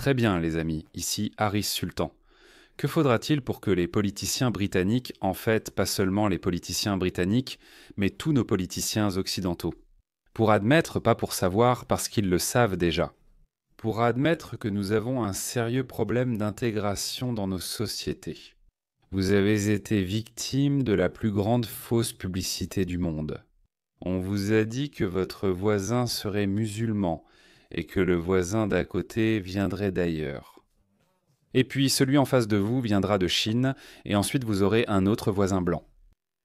Très bien, les amis, ici Harris Sultan. Que faudra-t-il pour que les politiciens britanniques, en fait pas seulement les politiciens britanniques, mais tous nos politiciens occidentaux, pour admettre, pas pour savoir, parce qu'ils le savent déjà, pour admettre que nous avons un sérieux problème d'intégration dans nos sociétés. Vous avez été victime de la plus grande fausse publicité du monde. On vous a dit que votre voisin serait musulman et que le voisin d'à côté viendrait d'ailleurs. Et puis celui en face de vous viendra de Chine et ensuite vous aurez un autre voisin blanc.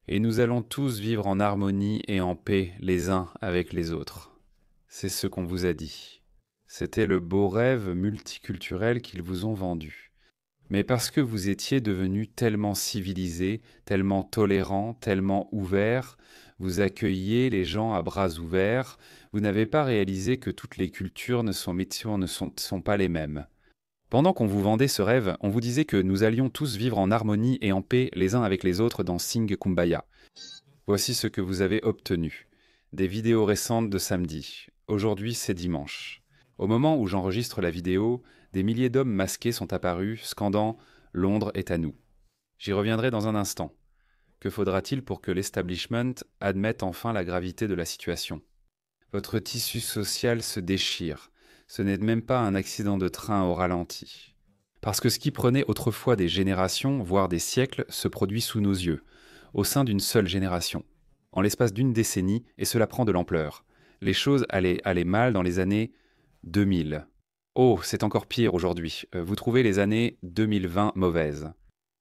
Et nous allons tous vivre en harmonie et en paix les uns avec les autres. C'est ce qu'on vous a dit. C'était le beau rêve multiculturel qu'ils vous ont vendu. Mais parce que vous étiez devenus tellement civilisés, tellement tolérants, tellement ouverts, vous accueilliez les gens à bras ouverts, vous n'avez pas réalisé que toutes les cultures ne sont pas les mêmes. Pendant qu'on vous vendait ce rêve, on vous disait que nous allions tous vivre en harmonie et en paix les uns avec les autres dans Sing Kumbaya. Voici ce que vous avez obtenu. Des vidéos récentes de samedi. Aujourd'hui, c'est dimanche. Au moment où j'enregistre la vidéo, des milliers d'hommes masqués sont apparus, scandant « Londres est à nous ». J'y reviendrai dans un instant. Que faudra-t-il pour que l'establishment admette enfin la gravité de la situation ? Votre tissu social se déchire. Ce n'est même pas un accident de train au ralenti. Parce que ce qui prenait autrefois des générations, voire des siècles, se produit sous nos yeux, au sein d'une seule génération, en l'espace d'une décennie, et cela prend de l'ampleur. Les choses allaient mal dans les années 2000. Oh, c'est encore pire aujourd'hui. Vous trouvez les années 2020 mauvaises.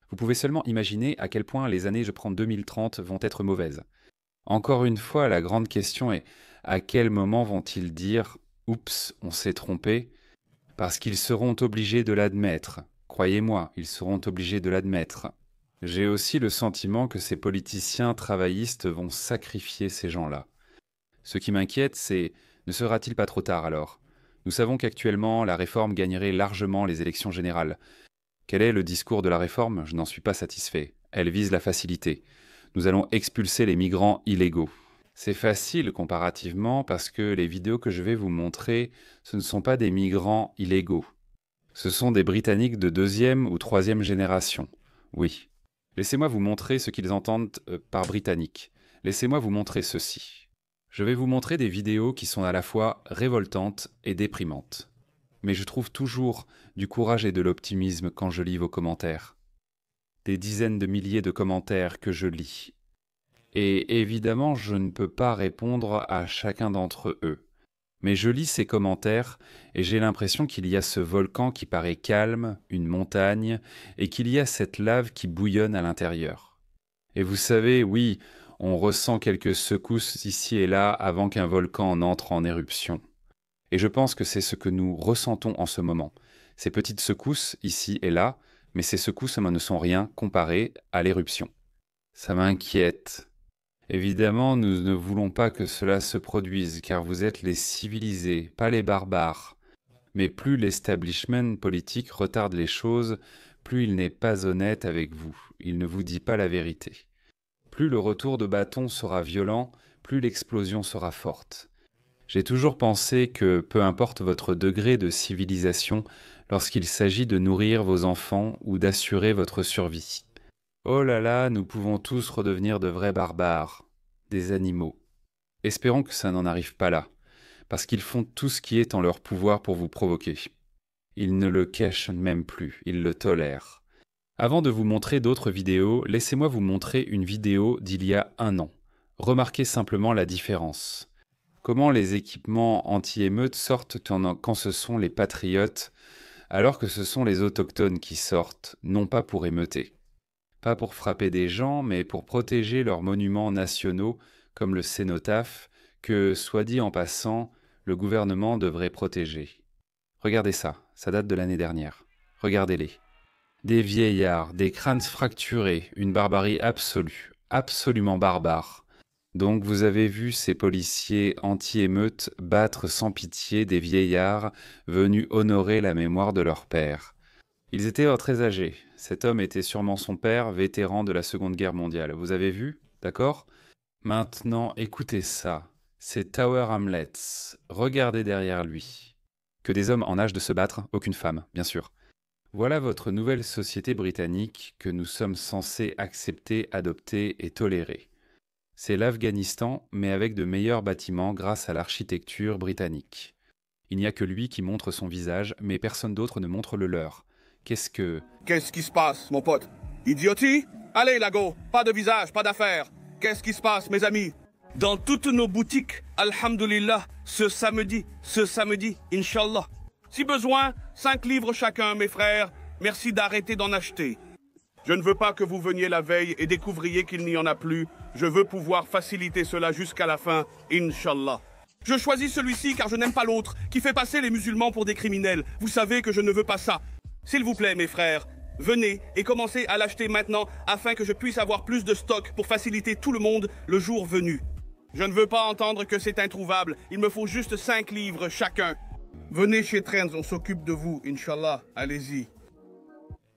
Vous pouvez seulement imaginer à quel point les années, je prends 2030, vont être mauvaises. Encore une fois, la grande question est à quel moment vont-ils dire « Oups, on s'est trompé » parce qu'ils seront obligés de l'admettre. Croyez-moi, ils seront obligés de l'admettre. J'ai aussi le sentiment que ces politiciens travaillistes vont sacrifier ces gens-là. Ce qui m'inquiète, c'est ne sera-t-il pas trop tard alors ? Nous savons qu'actuellement, la réforme gagnerait largement les élections générales. Quel est le discours de la réforme ? Je n'en suis pas satisfait. Elle vise la facilité. Nous allons expulser les migrants illégaux. C'est facile comparativement parce que les vidéos que je vais vous montrer, ce ne sont pas des migrants illégaux. Ce sont des Britanniques de 2e ou 3e génération. Oui. Laissez-moi vous montrer ce qu'ils entendent par Britannique. Laissez-moi vous montrer ceci. Je vais vous montrer des vidéos qui sont à la fois révoltantes et déprimantes. Mais je trouve toujours du courage et de l'optimisme quand je lis vos commentaires. Des dizaines de milliers de commentaires que je lis. Et évidemment, je ne peux pas répondre à chacun d'entre eux. Mais je lis ces commentaires et j'ai l'impression qu'il y a ce volcan qui paraît calme, une montagne, et qu'il y a cette lave qui bouillonne à l'intérieur. Et vous savez, oui, on ressent quelques secousses ici et là avant qu'un volcan n'entre en éruption. Et je pense que c'est ce que nous ressentons en ce moment. Ces petites secousses ici et là, mais ces secousses ne sont rien comparées à l'éruption. Ça m'inquiète. Évidemment, nous ne voulons pas que cela se produise, car vous êtes les civilisés, pas les barbares. Mais plus l'establishment politique retarde les choses, plus il n'est pas honnête avec vous, il ne vous dit pas la vérité. Plus le retour de bâton sera violent, plus l'explosion sera forte. J'ai toujours pensé que, peu importe votre degré de civilisation, lorsqu'il s'agit de nourrir vos enfants ou d'assurer votre survie, oh là là, nous pouvons tous redevenir de vrais barbares, des animaux. Espérons que ça n'en arrive pas là, parce qu'ils font tout ce qui est en leur pouvoir pour vous provoquer. Ils ne le cachent même plus, ils le tolèrent. Avant de vous montrer d'autres vidéos, laissez-moi vous montrer une vidéo d'il y a 1 an. Remarquez simplement la différence. Comment les équipements anti-émeutes sortent quand ce sont les patriotes, alors que ce sont les autochtones qui sortent, non pas pour émeuter. Pas pour frapper des gens, mais pour protéger leurs monuments nationaux, comme le cénotaphe, que, soit dit en passant, le gouvernement devrait protéger. Regardez ça, ça date de l'année dernière. Regardez-les. Des vieillards, des crânes fracturés, une barbarie absolue, absolument barbare. Donc vous avez vu ces policiers anti-émeutes battre sans pitié des vieillards venus honorer la mémoire de leur père. Ils étaient très âgés. Cet homme était sûrement son père, vétéran de la Seconde Guerre mondiale. Vous avez vu? D'accord? Maintenant, écoutez ça. C'est Tower Hamlets. Regardez derrière lui. Que des hommes en âge de se battre, aucune femme, bien sûr. Voilà votre nouvelle société britannique que nous sommes censés accepter, adopter et tolérer. C'est l'Afghanistan, mais avec de meilleurs bâtiments grâce à l'architecture britannique. Il n'y a que lui qui montre son visage, mais personne d'autre ne montre le leur. Qu'est-ce qui se passe, mon pote? Idiotie? Allez, Lago, pas de visage, pas d'affaires. Qu'est-ce qui se passe, mes amis? Dans toutes nos boutiques, alhamdulillah, ce samedi, Inch'Allah. Si besoin, 5 livres chacun, mes frères. Merci d'arrêter d'en acheter. Je ne veux pas que vous veniez la veille et découvriez qu'il n'y en a plus. Je veux pouvoir faciliter cela jusqu'à la fin, Inch'Allah. Je choisis celui-ci car je n'aime pas l'autre, qui fait passer les musulmans pour des criminels. Vous savez que je ne veux pas ça. S'il vous plaît, mes frères, venez et commencez à l'acheter maintenant afin que je puisse avoir plus de stock pour faciliter tout le monde le jour venu. Je ne veux pas entendre que c'est introuvable. Il me faut juste 5 livres chacun. Venez chez Trends, on s'occupe de vous, Inch'Allah. Allez-y.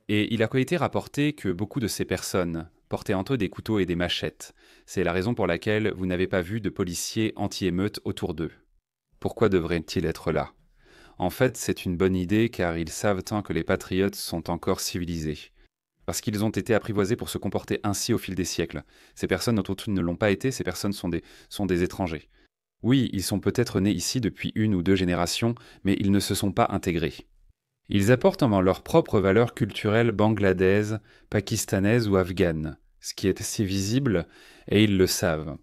Et il a été rapporté que beaucoup de ces personnes portaient entre eux des couteaux et des machettes. C'est la raison pour laquelle vous n'avez pas vu de policiers anti-émeutes autour d'eux. Pourquoi devraient-ils être là? En fait, c'est une bonne idée car ils savent tant que les patriotes sont encore civilisés. Parce qu'ils ont été apprivoisés pour se comporter ainsi au fil des siècles. Ces personnes autour ne l'ont pas été, ces personnes sont des étrangers. Oui, ils sont peut-être nés ici depuis 1 ou 2 générations, mais ils ne se sont pas intégrés. Ils apportent en leurs propres valeurs culturelles bangladaises, pakistanaises ou afghanes, ce qui est assez visible, et ils le savent.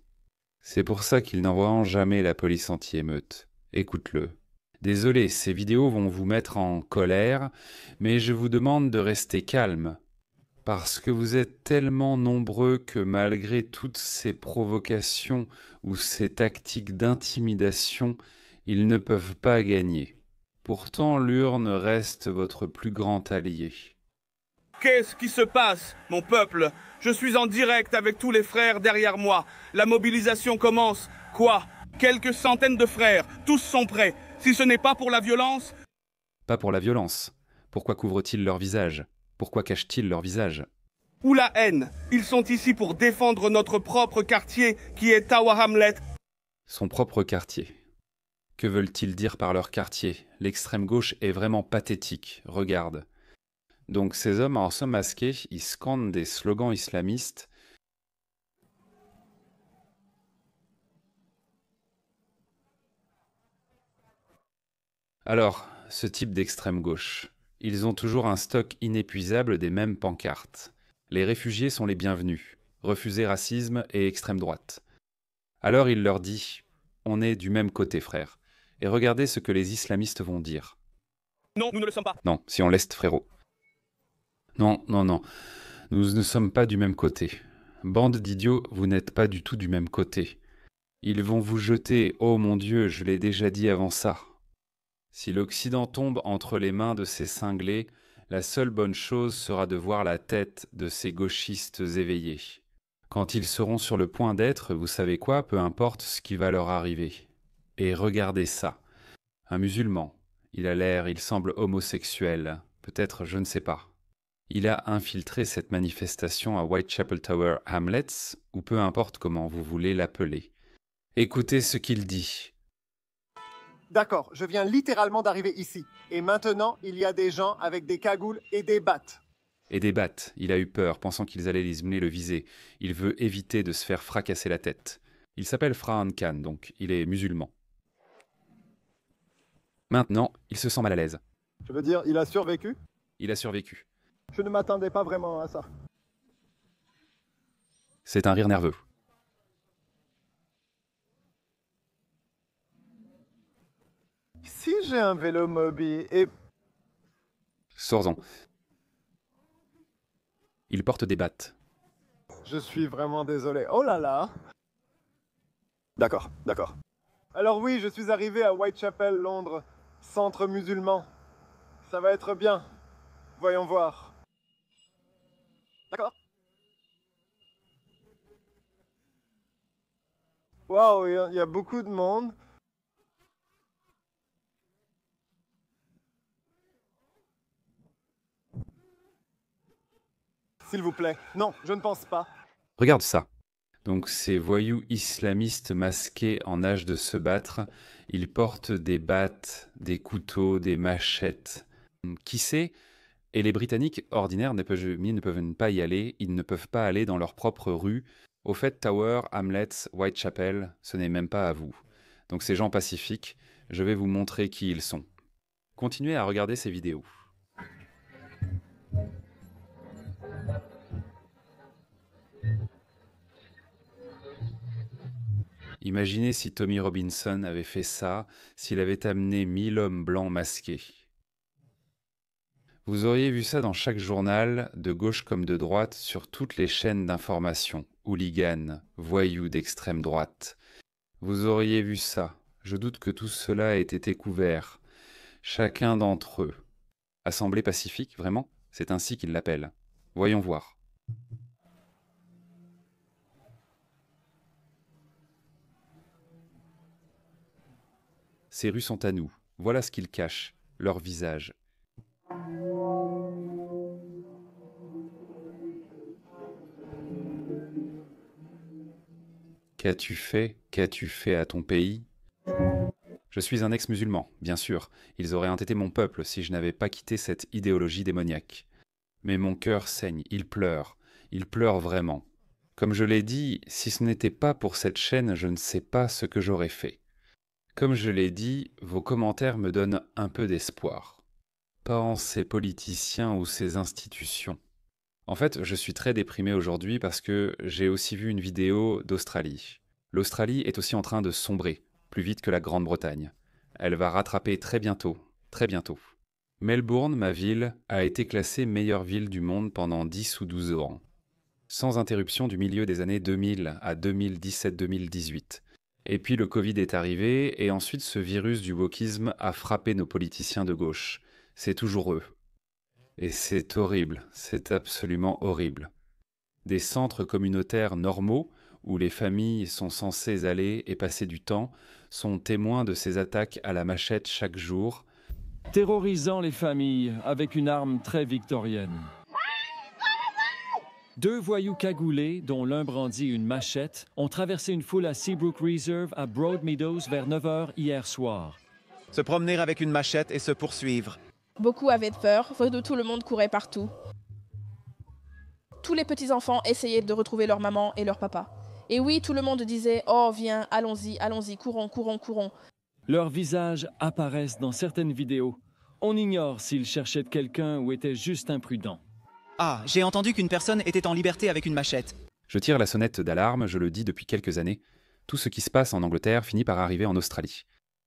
C'est pour ça qu'ils n'envoient jamais la police anti-émeute. Écoute-le. Désolé, ces vidéos vont vous mettre en colère, mais je vous demande de rester calme. Parce que vous êtes tellement nombreux que malgré toutes ces provocations ou ces tactiques d'intimidation, ils ne peuvent pas gagner. Pourtant, l'urne reste votre plus grand allié. Qu'est-ce qui se passe, mon peuple? Je suis en direct avec tous les frères derrière moi. La mobilisation commence. Quoi? Quelques centaines de frères, tous sont prêts. Si ce n'est pas pour la violence... Pas pour la violence. Pourquoi couvrent-ils leur visage? Pourquoi cachent-ils leur visage? Ou la haine. Ils sont ici pour défendre notre propre quartier qui est Tower Hamlet. Son propre quartier. Que veulent-ils dire par leur quartier? L'extrême gauche est vraiment pathétique. Regarde. Donc ces hommes en sont masqués, ils scandent des slogans islamistes. Alors, ce type d'extrême gauche, ils ont toujours un stock inépuisable des mêmes pancartes. Les réfugiés sont les bienvenus. Refusez racisme et extrême droite. Alors il leur dit, on est du même côté, frère. Et regardez ce que les islamistes vont dire. Non, nous ne le sommes pas. Non, si on l'est, frérot. Non, non, non. Nous ne sommes pas du même côté. Bande d'idiots, vous n'êtes pas du tout du même côté. Ils vont vous jeter, oh mon Dieu, je l'ai déjà dit avant ça. Si l'Occident tombe entre les mains de ces cinglés, la seule bonne chose sera de voir la tête de ces gauchistes éveillés. Quand ils seront sur le point d'être, vous savez quoi, peu importe ce qui va leur arriver. Et regardez ça. Un musulman. Il semble homosexuel. Peut-être, je ne sais pas. Il a infiltré cette manifestation à Whitechapel Tower Hamlets, ou peu importe comment vous voulez l'appeler. Écoutez ce qu'il dit. D'accord, je viens littéralement d'arriver ici. Et maintenant, il y a des gens avec des cagoules et des battes. Et des battes. Il a eu peur, pensant qu'ils allaient le viser. Il veut éviter de se faire fracasser la tête. Il s'appelle Farhan Khan, donc il est musulman. Maintenant, il se sent mal à l'aise. Je veux dire, il a survécu? Il a survécu. Je ne m'attendais pas vraiment à ça. C'est un rire nerveux. Si j'ai un vélo mobile et... Sors-en. Il porte des battes. Je suis vraiment désolé. Oh là là! D'accord, d'accord. Alors oui, je suis arrivé à Whitechapel, Londres, centre musulman. Ça va être bien. Voyons voir. D'accord. Waouh, il y a beaucoup de monde. S'il vous plaît. Non, je ne pense pas. Regarde ça. Donc ces voyous islamistes masqués en âge de se battre, ils portent des battes, des couteaux, des machettes. Qui sait? Et les Britanniques ordinaires ne peuvent pas y aller, ils ne peuvent pas aller dans leur propre rue. Au fait, Tower, Hamlets, Whitechapel, ce n'est même pas à vous. Donc ces gens pacifiques, je vais vous montrer qui ils sont. Continuez à regarder ces vidéos. Imaginez si Tommy Robinson avait fait ça, s'il avait amené 1000 hommes blancs masqués. Vous auriez vu ça dans chaque journal, de gauche comme de droite, sur toutes les chaînes d'information, hooligans, voyous d'extrême droite. Vous auriez vu ça. Je doute que tout cela ait été couvert. Chacun d'entre eux. Assemblée pacifique, vraiment? C'est ainsi qu'ils l'appellent. Voyons voir. Ces rues sont à nous. Voilà ce qu'ils cachent, leur visage. Qu'as-tu fait? Qu'as-tu fait à ton pays? Je suis un ex-musulman, bien sûr. Ils auraient entêté mon peuple si je n'avais pas quitté cette idéologie démoniaque. Mais mon cœur saigne, il pleure vraiment. Comme je l'ai dit, si ce n'était pas pour cette chaîne, je ne sais pas ce que j'aurais fait. Comme je l'ai dit, vos commentaires me donnent un peu d'espoir. Pas en ces politiciens ou ces institutions. En fait, je suis très déprimé aujourd'hui parce que j'ai aussi vu une vidéo d'Australie. L'Australie est aussi en train de sombrer, plus vite que la Grande-Bretagne. Elle va rattraper très bientôt, très bientôt. Melbourne, ma ville, a été classée meilleure ville du monde pendant 10 ou 12 ans. Sans interruption du milieu des années 2000 à 2017-2018. Et puis le Covid est arrivé, et ensuite ce virus du wokisme a frappé nos politiciens de gauche. C'est toujours eux. Et c'est horrible, c'est absolument horrible. Des centres communautaires normaux, où les familles sont censées aller et passer du temps, sont témoins de ces attaques à la machette chaque jour, terrorisant les familles avec une arme très victorienne. 2 voyous cagoulés, dont l'un brandit une machette, ont traversé une foule à Seabrook Reserve à Broadmeadows vers 9 h hier soir. Se promener avec une machette et se poursuivre. Beaucoup avaient peur, tout le monde courait partout. Tous les petits-enfants essayaient de retrouver leur maman et leur papa. Et oui, tout le monde disait « Oh, viens, allons-y, allons-y, courons, courons, courons ». Leurs visages apparaissent dans certaines vidéos. On ignore s'ils cherchaient quelqu'un ou étaient juste imprudents. Ah, j'ai entendu qu'une personne était en liberté avec une machette. Je tire la sonnette d'alarme, je le dis depuis quelques années. Tout ce qui se passe en Angleterre finit par arriver en Australie.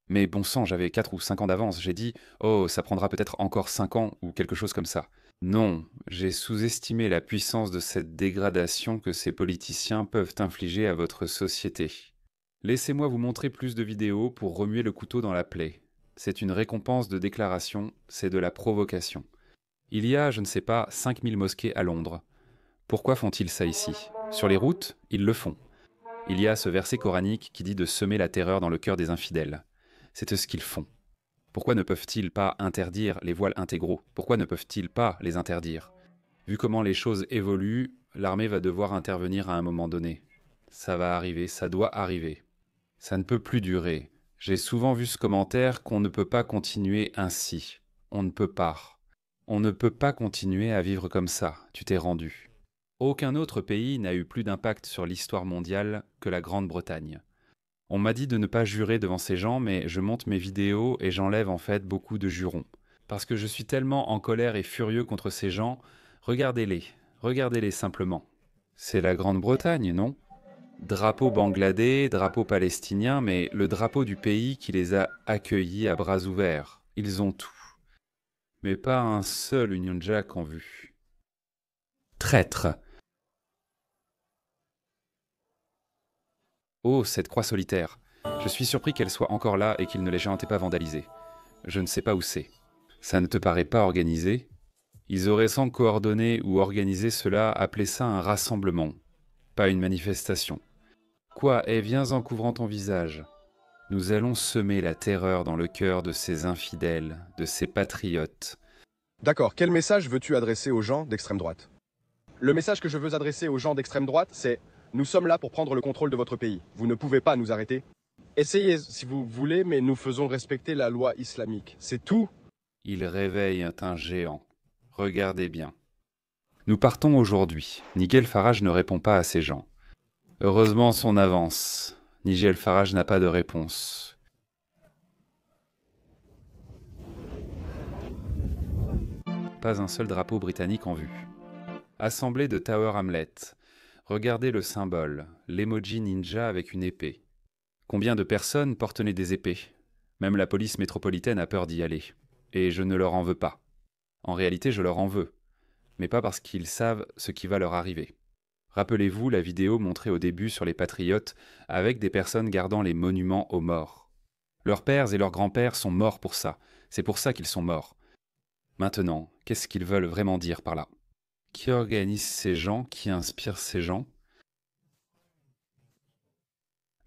Mais bon sang, j'avais 4 ou 5 ans d'avance, j'ai dit « Oh, ça prendra peut-être encore 5 ans » ou quelque chose comme ça. Non, j'ai sous-estimé la puissance de cette dégradation que ces politiciens peuvent infliger à votre société. Laissez-moi vous montrer plus de vidéos pour remuer le couteau dans la plaie. C'est une récompense de déclaration, c'est de la provocation. Il y a, je ne sais pas, 5000 mosquées à Londres. Pourquoi font-ils ça ici? Sur les routes, ils le font. Il y a ce verset coranique qui dit de semer la terreur dans le cœur des infidèles. C'est ce qu'ils font. Pourquoi ne peuvent-ils pas interdire les voiles intégraux? Pourquoi ne peuvent-ils pas les interdire? Vu comment les choses évoluent, l'armée va devoir intervenir à un moment donné. Ça va arriver, ça doit arriver. Ça ne peut plus durer. J'ai souvent vu ce commentaire qu'on ne peut pas continuer ainsi. On ne peut pas. On ne peut pas continuer à vivre comme ça, tu t'es rendu. Aucun autre pays n'a eu plus d'impact sur l'histoire mondiale que la Grande-Bretagne. On m'a dit de ne pas jurer devant ces gens, mais je monte mes vidéos et j'enlève en fait beaucoup de jurons. Parce que je suis tellement en colère et furieux contre ces gens, regardez-les simplement. C'est la Grande-Bretagne, non? Drapeau bangladais, drapeau palestinien, mais le drapeau du pays qui les a accueillis à bras ouverts. Ils ont tout. Mais pas un seul Union Jack en vue. Traître! Oh, cette croix solitaire. Je suis surpris qu'elle soit encore là et qu'ils ne l'aient jamais pas vandalisée. Je ne sais pas où c'est. Ça ne te paraît pas organisé? Ils auraient sans coordonner ou organiser cela appelé ça un rassemblement, pas une manifestation. Quoi, viens en couvrant ton visage. Nous allons semer la terreur dans le cœur de ces infidèles, de ces patriotes. D'accord, quel message veux-tu adresser aux gens d'extrême droite? Le message que je veux adresser aux gens d'extrême droite, c'est Nous sommes là pour prendre le contrôle de votre pays. Vous ne pouvez pas nous arrêter. Essayez si vous voulez, mais nous faisons respecter la loi islamique. C'est tout. Il réveille un géant. Regardez bien. Nous partons aujourd'hui. Nigel Farage ne répond pas à ces gens. Heureusement, son avance. Nigel Farage n'a pas de réponse. Pas un seul drapeau britannique en vue. Assemblée de Tower Hamlet. Regardez le symbole, l'emoji ninja avec une épée. Combien de personnes portent des épées? Même la police métropolitaine a peur d'y aller. Et je ne leur en veux pas. En réalité, je leur en veux. Mais pas parce qu'ils savent ce qui va leur arriver. Rappelez-vous la vidéo montrée au début sur les patriotes avec des personnes gardant les monuments aux morts. Leurs pères et leurs grands-pères sont morts pour ça. C'est pour ça qu'ils sont morts. Maintenant, qu'est-ce qu'ils veulent vraiment dire par là? Qui organise ces gens? Qui inspire ces gens?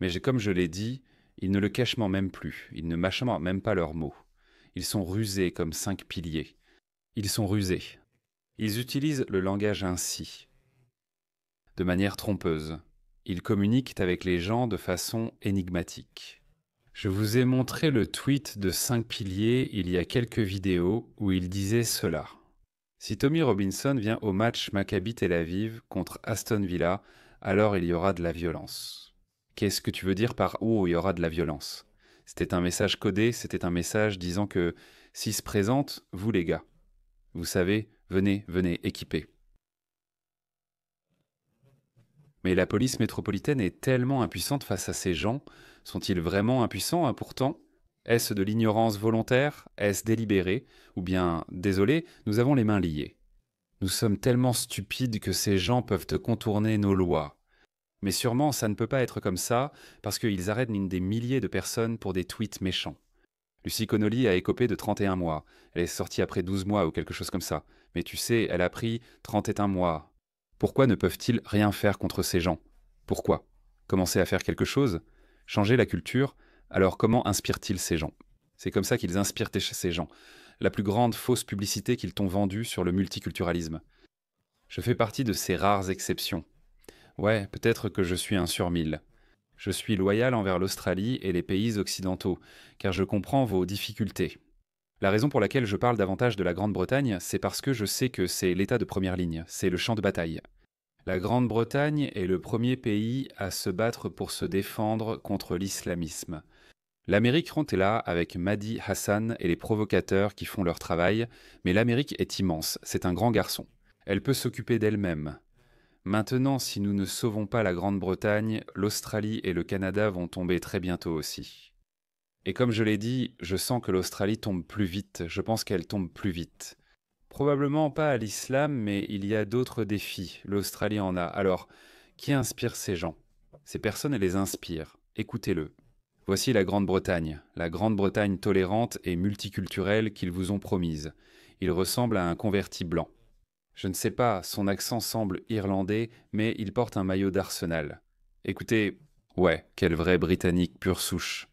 Mais comme je l'ai dit, ils ne le cachent même plus. Ils ne mâchent même pas leurs mots. Ils sont rusés comme 5 piliers. Ils sont rusés. Ils utilisent le langage ainsi, de manière trompeuse. Ils communiquent avec les gens de façon énigmatique. Je vous ai montré le tweet de 5 piliers il y a quelques vidéos où il disait cela. Si Tommy Robinson vient au match Maccabi Tel Aviv contre Aston Villa, alors il y aura de la violence. Qu'est-ce que tu veux dire par « oh, il y aura de la violence » ? C'était un message codé, c'était un message disant que s'il se présente, vous les gars, vous savez, venez, équipés. Mais la police métropolitaine est tellement impuissante face à ces gens. Sont-ils vraiment impuissants, pourtant? Est-ce de l'ignorance volontaire? Est-ce délibéré? Ou bien, désolé, nous avons les mains liées. Nous sommes tellement stupides que ces gens peuvent contourner nos lois. Mais sûrement, ça ne peut pas être comme ça, parce qu'ils arrêtent des milliers de personnes pour des tweets méchants. Lucy Connolly a écopé de 31 mois. Elle est sortie après 12 mois ou quelque chose comme ça. Mais tu sais, elle a pris 31 mois. Pourquoi ne peuvent-ils rien faire contre ces gens? Pourquoi? Commencer à faire quelque chose? Changer la culture? Alors comment inspirent-ils ces gens? C'est comme ça qu'ils inspirent ces gens. La plus grande fausse publicité qu'ils t'ont vendue sur le multiculturalisme. Je fais partie de ces rares exceptions. Ouais, peut-être que je suis un sur 1000. Je suis loyal envers l'Australie et les pays occidentaux, car je comprends vos difficultés. La raison pour laquelle je parle davantage de la Grande-Bretagne, c'est parce que je sais que c'est l'état de première ligne, c'est le champ de bataille. La Grande-Bretagne est le premier pays à se battre pour se défendre contre l'islamisme. L'Amérique est là avec Mahdi Hassan et les provocateurs qui font leur travail, mais l'Amérique est immense, c'est un grand garçon. Elle peut s'occuper d'elle-même. Maintenant, si nous ne sauvons pas la Grande-Bretagne, l'Australie et le Canada vont tomber très bientôt aussi. Et comme je l'ai dit, je sens que l'Australie tombe plus vite, je pense qu'elle tombe plus vite. Probablement pas à l'islam, mais il y a d'autres défis, l'Australie en a. Alors, qui inspire ces gens? Ces personnes, elles les inspirent. Écoutez-le. Voici la Grande-Bretagne tolérante et multiculturelle qu'ils vous ont promise. Il ressemble à un converti blanc. Je ne sais pas, son accent semble irlandais, mais il porte un maillot d'Arsenal. Écoutez, ouais, quel vrai Britannique pure souche.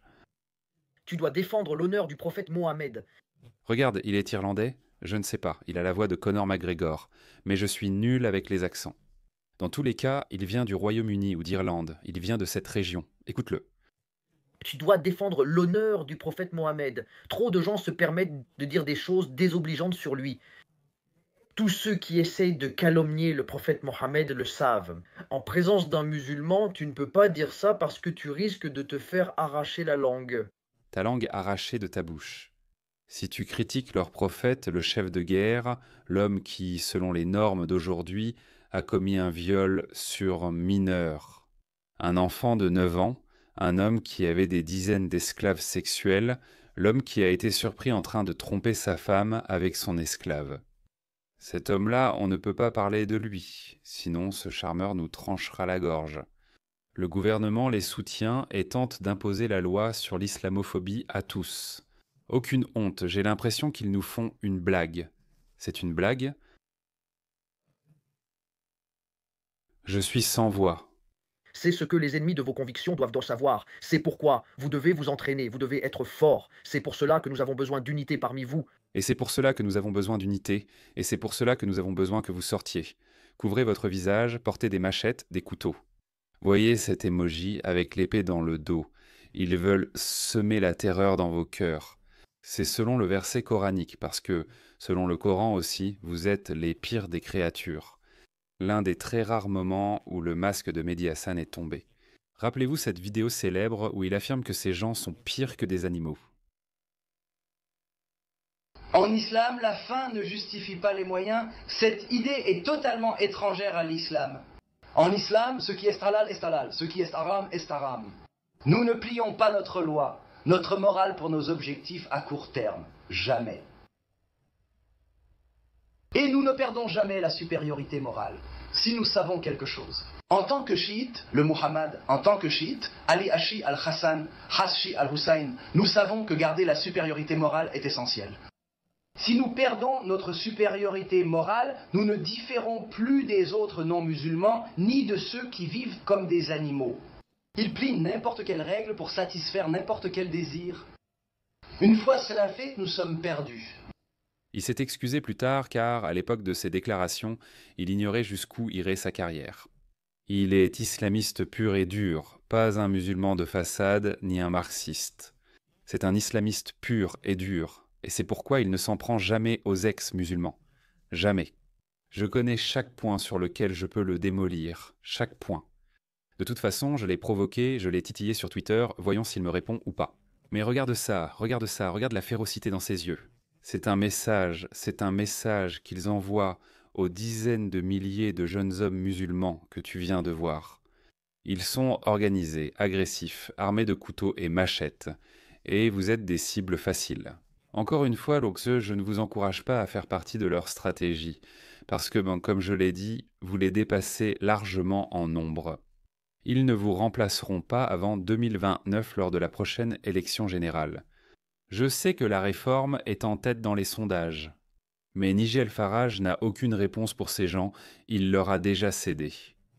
Tu dois défendre l'honneur du prophète Mohammed. Regarde, il est irlandais? Je ne sais pas, il a la voix de Conor McGregor, mais je suis nul avec les accents. Dans tous les cas, il vient du Royaume-Uni ou d'Irlande, il vient de cette région. Écoute-le. Tu dois défendre l'honneur du prophète Mohammed. Trop de gens se permettent de dire des choses désobligeantes sur lui. Tous ceux qui essayent de calomnier le prophète Mohammed le savent. En présence d'un musulman, tu ne peux pas dire ça parce que tu risques de te faire arracher la langue. Ta langue arrachée de ta bouche. Si tu critiques leur prophète, le chef de guerre, l'homme qui, selon les normes d'aujourd'hui, a commis un viol sur mineur, un enfant de 9 ans, un homme qui avait des dizaines d'esclaves sexuels, l'homme qui a été surpris en train de tromper sa femme avec son esclave. Cet homme-là, on ne peut pas parler de lui, sinon ce charmeur nous tranchera la gorge. Le gouvernement les soutient et tente d'imposer la loi sur l'islamophobie à tous. Aucune honte, j'ai l'impression qu'ils nous font une blague. C'est une blague? Je suis sans voix. C'est ce que les ennemis de vos convictions doivent savoir. C'est pourquoi vous devez vous entraîner, vous devez être fort. C'est pour cela que nous avons besoin d'unité parmi vous. Et c'est pour cela que nous avons besoin d'unité, et c'est pour cela que nous avons besoin que vous sortiez. Couvrez votre visage, portez des machettes, des couteaux. Voyez cet emoji avec l'épée dans le dos. Ils veulent semer la terreur dans vos cœurs. C'est selon le verset coranique, parce que, selon le Coran aussi, vous êtes les pires des créatures. L'un des très rares moments où le masque de Mehdi Hassan est tombé. Rappelez-vous cette vidéo célèbre où il affirme que ces gens sont pires que des animaux. En islam, la fin ne justifie pas les moyens. Cette idée est totalement étrangère à l'islam. En islam, ce qui est halal, ce qui est haram est haram. Nous ne plions pas notre loi, notre morale pour nos objectifs à court terme. Jamais. Et nous ne perdons jamais la supériorité morale, si nous savons quelque chose. En tant que chiite, le Muhammad, en tant que chiite, Ali Hashi al-Hassan, Hashi al-Hussein, nous savons que garder la supériorité morale est essentiel. Si nous perdons notre supériorité morale, nous ne différons plus des autres non-musulmans, ni de ceux qui vivent comme des animaux. Ils plient n'importe quelle règle pour satisfaire n'importe quel désir. Une fois cela fait, nous sommes perdus. Il s'est excusé plus tard car, à l'époque de ses déclarations, il ignorait jusqu'où irait sa carrière. Il est islamiste pur et dur, pas un musulman de façade ni un marxiste. C'est un islamiste pur et dur, et c'est pourquoi il ne s'en prend jamais aux ex-musulmans. Jamais. Je connais chaque point sur lequel je peux le démolir, chaque point. De toute façon, je l'ai provoqué, je l'ai titillé sur Twitter, voyons s'il me répond ou pas. Mais regarde ça, regarde la férocité dans ses yeux. C'est un message qu'ils envoient aux dizaines de milliers de jeunes hommes musulmans que tu viens de voir. Ils sont organisés, agressifs, armés de couteaux et machettes, et vous êtes des cibles faciles. Encore une fois, Loxe, je ne vous encourage pas à faire partie de leur stratégie, parce que, comme je l'ai dit, vous les dépassez largement en nombre. Ils ne vous remplaceront pas avant 2029 lors de la prochaine élection générale. Je sais que la réforme est en tête dans les sondages, mais Nigel Farage n'a aucune réponse pour ces gens, il leur a déjà cédé.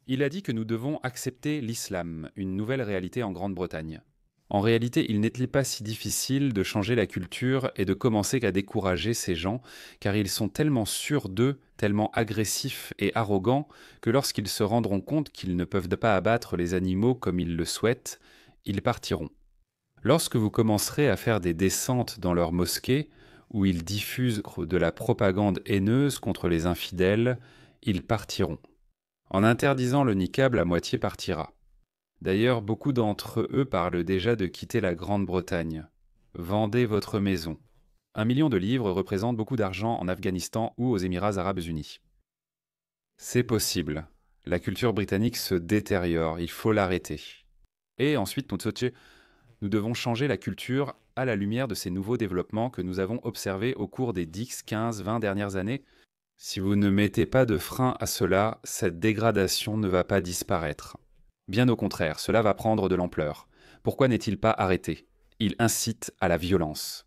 Il a dit que nous devons accepter l'islam, une nouvelle réalité en Grande-Bretagne. En réalité, il n'était pas si difficile de changer la culture et de commencer qu'à décourager ces gens, car ils sont tellement sûrs d'eux, tellement agressifs et arrogants, que lorsqu'ils se rendront compte qu'ils ne peuvent pas abattre les animaux comme ils le souhaitent, ils partiront. Lorsque vous commencerez à faire des descentes dans leurs mosquées, où ils diffusent de la propagande haineuse contre les infidèles, ils partiront. En interdisant le niqab, la moitié partira. D'ailleurs, beaucoup d'entre eux parlent déjà de quitter la Grande-Bretagne. Vendez votre maison. 1 million de livres représente beaucoup d'argent en Afghanistan ou aux Émirats arabes unis. C'est possible. La culture britannique se détériore, il faut l'arrêter. Et ensuite, nous devons changer la culture à la lumière de ces nouveaux développements que nous avons observés au cours des 10, 15, 20 dernières années. Si vous ne mettez pas de frein à cela, cette dégradation ne va pas disparaître. Bien au contraire, cela va prendre de l'ampleur. Pourquoi n'est-il pas arrêté? Il incite à la violence.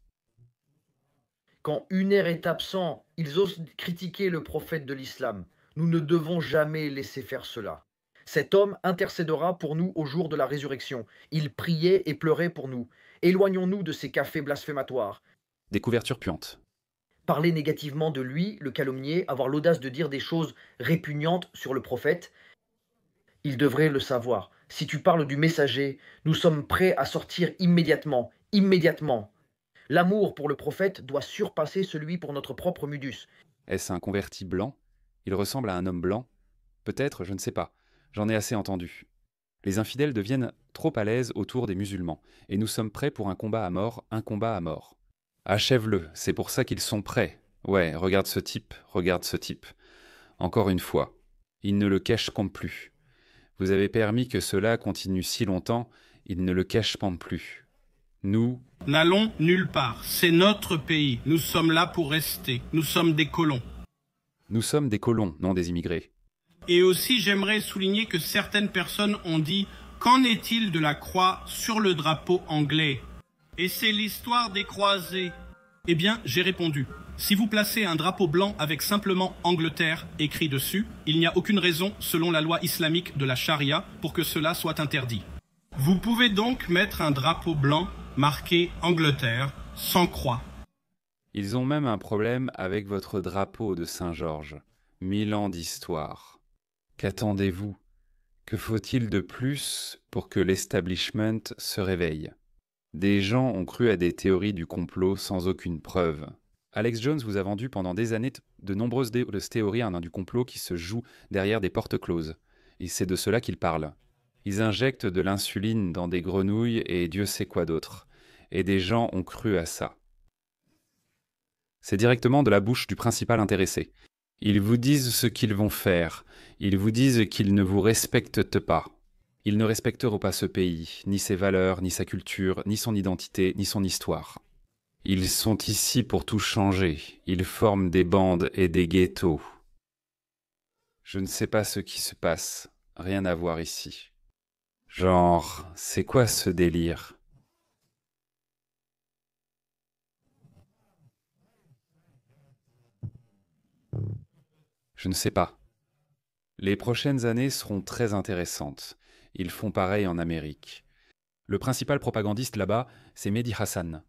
Quand Hunair est absent, ils osent critiquer le prophète de l'islam. Nous ne devons jamais laisser faire cela. Cet homme intercédera pour nous au jour de la résurrection. Il priait et pleurait pour nous. Éloignons-nous de ces cafés blasphématoires. Des couvertures puantes. Parler négativement de lui, le calomnier, avoir l'audace de dire des choses répugnantes sur le prophète, il devrait le savoir. Si tu parles du messager, nous sommes prêts à sortir immédiatement. Immédiatement. L'amour pour le prophète doit surpasser celui pour notre propre Mudus. Est-ce un converti blanc? Il ressemble à un homme blanc? Peut-être, je ne sais pas. J'en ai assez entendu. Les infidèles deviennent trop à l'aise autour des musulmans, et nous sommes prêts pour un combat à mort, un combat à mort. Achève-le, c'est pour ça qu'ils sont prêts. Ouais, regarde ce type, regarde ce type. Encore une fois, ils ne le cachent plus. Vous avez permis que cela continue si longtemps, ils ne le cachent plus. Nous n'allons nulle part. C'est notre pays. Nous sommes là pour rester. Nous sommes des colons. Nous sommes des colons, non des immigrés. Et aussi, j'aimerais souligner que certaines personnes ont dit « Qu'en est-il de la croix sur le drapeau anglais ?» Et c'est l'histoire des croisés. Eh bien, j'ai répondu « Si vous placez un drapeau blanc avec simplement Angleterre écrit dessus, il n'y a aucune raison, selon la loi islamique de la charia, pour que cela soit interdit. Vous pouvez donc mettre un drapeau blanc marqué Angleterre, sans croix. » Ils ont même un problème avec votre drapeau de Saint-Georges. 1000 ans d'histoire. Qu'attendez-vous? Que faut-il de plus pour que l'establishment se réveille? Des gens ont cru à des théories du complot sans aucune preuve. Alex Jones vous a vendu pendant des années de nombreuses théories du complot qui se jouent derrière des portes closes. Et c'est de cela qu'il parle. Ils injectent de l'insuline dans des grenouilles et Dieu sait quoi d'autre. Et des gens ont cru à ça. C'est directement de la bouche du principal intéressé. Ils vous disent ce qu'ils vont faire. Ils vous disent qu'ils ne vous respectent pas. Ils ne respecteront pas ce pays, ni ses valeurs, ni sa culture, ni son identité, ni son histoire. Ils sont ici pour tout changer. Ils forment des bandes et des ghettos. Je ne sais pas ce qui se passe. Rien à voir ici. Genre, c'est quoi ce délire? Je ne sais pas. Les prochaines années seront très intéressantes. Ils font pareil en Amérique. Le principal propagandiste là-bas, c'est Mehdi Hassan.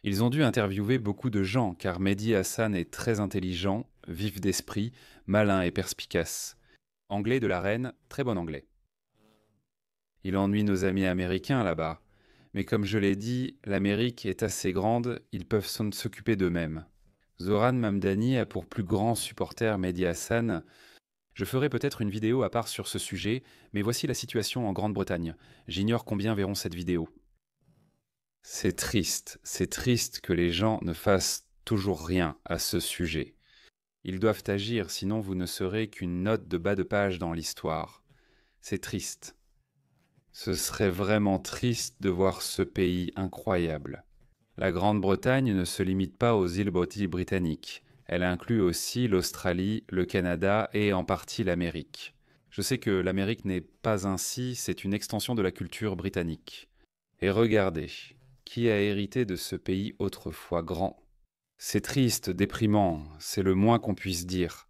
Ils ont dû interviewer beaucoup de gens, car Mehdi Hassan est très intelligent, vif d'esprit, malin et perspicace. Anglais de la reine, très bon anglais. Il ennuie nos amis américains là-bas. Mais comme je l'ai dit, l'Amérique est assez grande, ils peuvent s'occuper d'eux-mêmes. Zoran Mamdani a pour plus grand supporter Mehdi Hassan. Je ferai peut-être une vidéo à part sur ce sujet, mais voici la situation en Grande-Bretagne. J'ignore combien verront cette vidéo. C'est triste que les gens ne fassent toujours rien à ce sujet. Ils doivent agir, sinon vous ne serez qu'une note de bas de page dans l'histoire. C'est triste. Ce serait vraiment triste de voir ce pays incroyable. La Grande-Bretagne ne se limite pas aux îles britanniques. Elle inclut aussi l'Australie, le Canada et en partie l'Amérique. Je sais que l'Amérique n'est pas ainsi, c'est une extension de la culture britannique. Et regardez, qui a hérité de ce pays autrefois grand? C'est triste, déprimant, c'est le moins qu'on puisse dire.